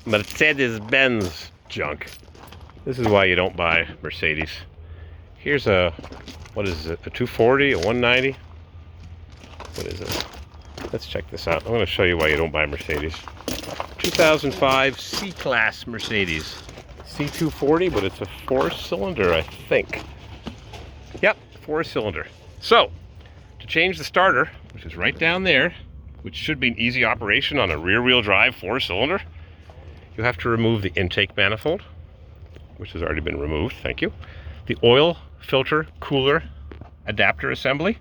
Mercedes-Benz junk. This is why you don't buy Mercedes. Here's a, what is it, a 240, a 190? What is it? Let's check this out. I'm going to show you why you don't buy Mercedes. 2005 C-Class Mercedes. C240, but it's a 4-cylinder, I think. Yep, 4-cylinder. So, to change the starter, which is right down there, which should be an easy operation on a rear-wheel drive 4-cylinder, you have to remove the intake manifold, which has already been removed, thank you. The oil filter cooler adapter assembly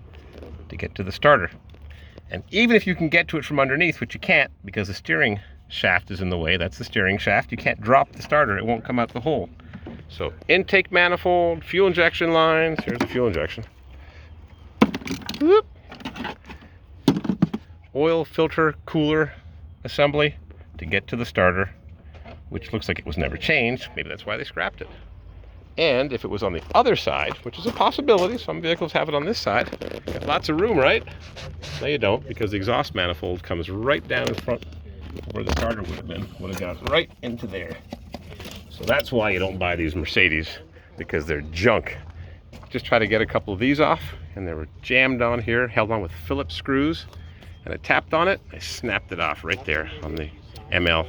to get to the starter. And even if you can get to it from underneath, which you can't because the steering shaft is in the way, that's the steering shaft, you can't drop the starter, it won't come out the hole. So intake manifold, fuel injection lines, here's the fuel injection. Whoop. Oil filter cooler assembly to get to the starter, which looks like it was never changed. Maybe that's why they scrapped it. And if it was on the other side, which is a possibility, some vehicles have it on this side, got lots of room, right? No, you don't, because the exhaust manifold comes right down in front where the starter would have been. Would have gone right into there. So that's why you don't buy these Mercedes, because they're junk. Just try to get a couple of these off, and they were jammed on here, held on with Phillips screws, and I tapped on it, I snapped it off right there on the ML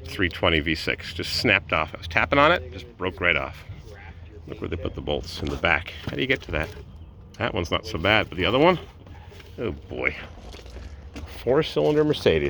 320 V6. Just snapped off. I was tapping on it, just broke right off. Look where they put the bolts, in the back. How do you get to that? That one's not so bad, but the other one? Oh boy. 4-cylinder Mercedes.